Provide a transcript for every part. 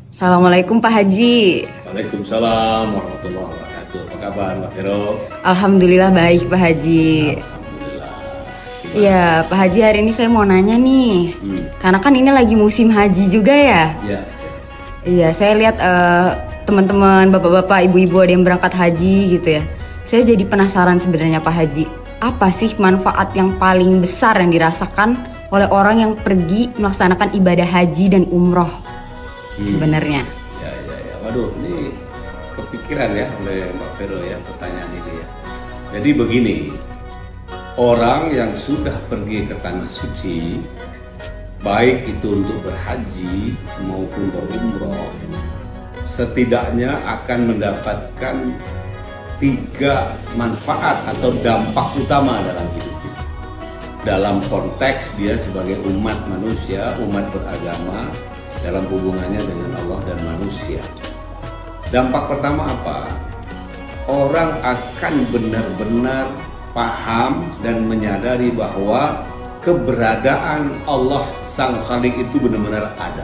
Assalamualaikum Pak Haji. Waalaikumsalam warahmatullahi wabarakatuh. Apa kabar Mbak Vero? Alhamdulillah baik Pak Haji. Alhamdulillah. Iya Pak Haji, hari ini saya mau nanya nih. Karena kan ini lagi musim haji juga ya. Ya. Iya, saya lihat teman-teman, bapak-bapak, ibu-ibu ada yang berangkat haji gitu ya. Saya jadi penasaran sebenarnya Pak Haji. Apa sih manfaat yang paling besar yang dirasakan oleh orang yang pergi melaksanakan ibadah haji dan umroh sebenarnya? Ya. Waduh, ini kepikiran ya oleh Mbak Vero ya pertanyaan itu ya. Jadi begini, orang yang sudah pergi ke tanah suci, baik itu untuk berhaji maupun berumroh, setidaknya akan mendapatkan 3 manfaat atau dampak utama dalam hidupnya. Dalam konteks dia sebagai umat manusia, umat beragama, dalam hubungannya dengan Allah dan manusia. Dampak pertama apa? Orang akan benar-benar paham dan menyadari bahwa keberadaan Allah Sang Khalik itu benar-benar ada.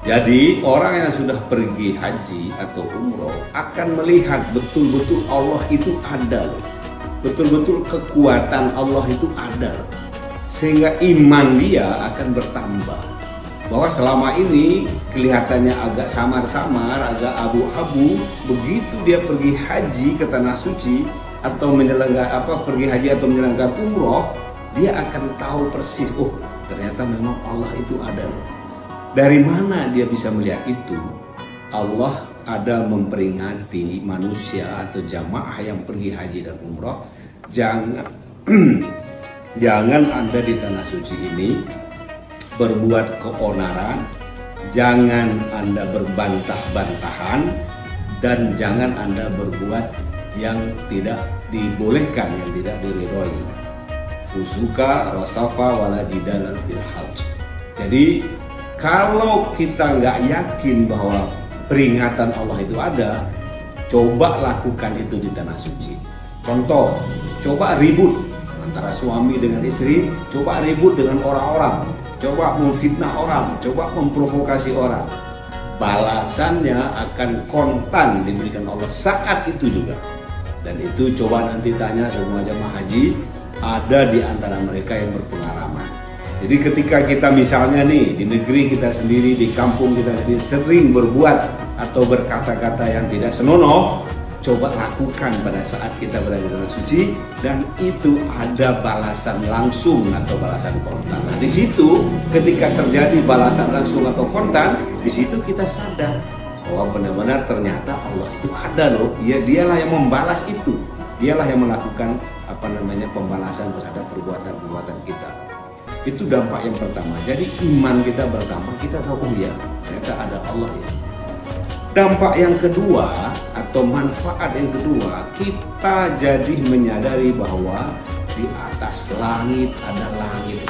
Jadi orang yang sudah pergi haji atau umroh akan melihat betul-betul Allah itu ada loh. Betul-betul kekuatan Allah itu ada. Sehingga iman dia akan bertambah. Bahwa selama ini kelihatannya agak samar-samar, agak abu-abu, begitu dia pergi haji ke tanah suci atau pergi haji atau menyelenggarakan umroh, dia akan tahu persis, oh ternyata memang Allah itu ada loh. Dari mana dia bisa melihat itu? Allah ada memperingati manusia atau jamaah yang pergi haji dan umroh, jangan Anda di tanah suci ini berbuat keonaran, jangan Anda berbantah-bantahan, dan jangan Anda berbuat yang tidak dibolehkan, yang tidak diridhoi. Fusuka, rasafa, wala jidal fil hajj. Jadi kalau kita nggak yakin bahwa peringatan Allah itu ada, coba lakukan itu di tanah suci. Contoh, coba ribut antara suami dengan istri, coba ribut dengan orang-orang, coba memfitnah orang, coba memprovokasi orang. Balasannya akan kontan diberikan Allah saat itu juga. Dan itu coba nanti tanya semua jamaah haji, ada di antara mereka yang berpengalaman. Jadi ketika kita misalnya nih di negeri kita sendiri, di kampung kita sendiri sering berbuat atau berkata-kata yang tidak senonoh, coba lakukan pada saat kita berada di tanah suci, dan itu ada balasan langsung atau balasan kontan. Nah di situ ketika terjadi balasan langsung atau kontan, di situ kita sadar bahwa benar-benar ternyata Allah itu ada loh. Dialah yang membalas itu, dialah yang melakukan pembalasan terhadap perbuatan-perbuatan kita. Itu dampak yang pertama. Jadi iman kita bertambah, kita tahu oh ya ternyata ada Allah ya. Dampak yang kedua atau manfaat yang kedua, kita jadi menyadari bahwa di atas langit ada langit.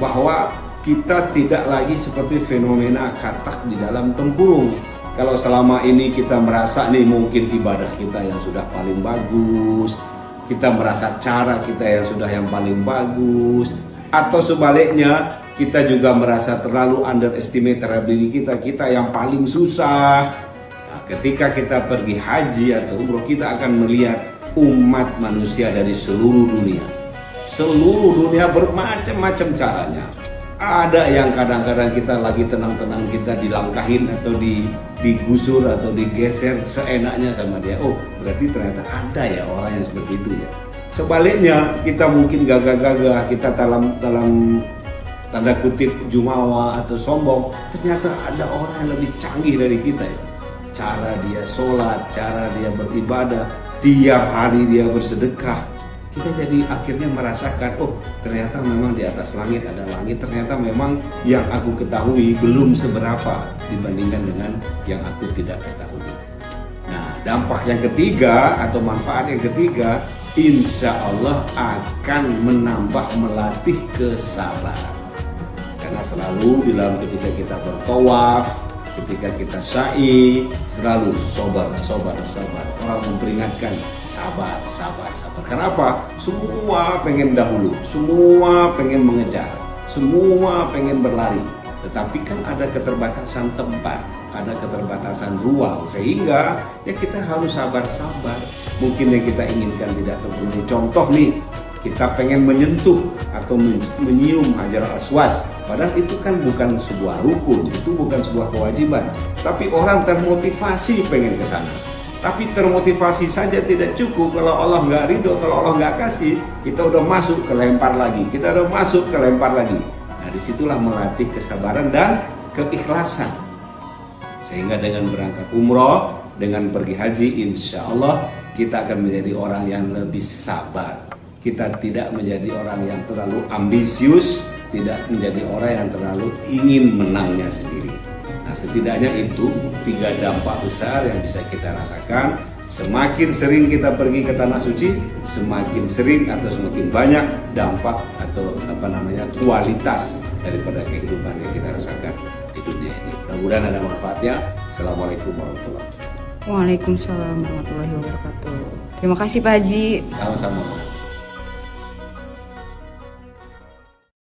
Bahwa kita tidak lagi seperti fenomena katak di dalam tempurung. Kalau selama ini kita merasa nih mungkin ibadah kita yang sudah paling bagus, kita merasa cara kita yang paling bagus, atau sebaliknya kita juga merasa terlalu underestimate terhadap diri kita yang paling susah. Nah, ketika kita pergi haji atau umroh, kita akan melihat umat manusia dari seluruh dunia. Seluruh dunia bermacam-macam caranya. Ada yang kadang-kadang kita lagi tenang-tenang kita dilangkahin atau digusur atau digeser seenaknya sama dia. Oh, berarti ternyata ada ya orang yang seperti itu ya. Sebaliknya kita mungkin gagah-gagah, kita dalam tanda kutip jumawa atau sombong, ternyata ada orang yang lebih canggih dari kita ya. Cara dia sholat, cara dia beribadah, tiap hari dia bersedekah. Kita jadi akhirnya merasakan, oh ternyata memang di atas langit ada langit, ternyata memang yang aku ketahui belum seberapa dibandingkan dengan yang aku tidak ketahui. Nah dampak yang ketiga atau manfaat yang ketiga, insya Allah akan melatih kesabaran. Karena selalu dalam ketika kita bertawaf, ketika kita sa'i, selalu sabar. Orang memperingatkan sabar. Kenapa? Semua pengen dahulu, semua pengen mengejar, semua pengen berlari. Tetapi kan ada keterbatasan tempat, ada keterbatasan ruang, sehingga ya kita harus sabar-sabar. Mungkin yang kita inginkan tidak terpenuhi. Contoh nih, kita pengen menyentuh atau menyium Hajar Aswad, padahal itu kan bukan sebuah rukun, itu bukan sebuah kewajiban. Tapi orang termotivasi pengen ke sana. Tapi termotivasi saja tidak cukup. Kalau Allah nggak ridho, kalau Allah nggak kasih, kita udah masuk ke lempar lagi, kita udah masuk ke lempar lagi. Nah, disitulah melatih kesabaran dan keikhlasan. Sehingga dengan berangkat umroh, dengan pergi haji, insya Allah kita akan menjadi orang yang lebih sabar. Kita tidak menjadi orang yang terlalu ambisius, tidak menjadi orang yang terlalu ingin menangnya sendiri. Nah, setidaknya itu 3 dampak besar yang bisa kita rasakan. Semakin sering kita pergi ke Tanah Suci, semakin sering atau semakin banyak dampak atau kualitas daripada kehidupan yang kita rasakan di dunia ini. Mudah-mudahan ada manfaatnya. Assalamualaikum warahmatullahi wabarakatuh. Waalaikumsalam warahmatullahi wabarakatuh. Terima kasih Pak Haji. Sama-sama.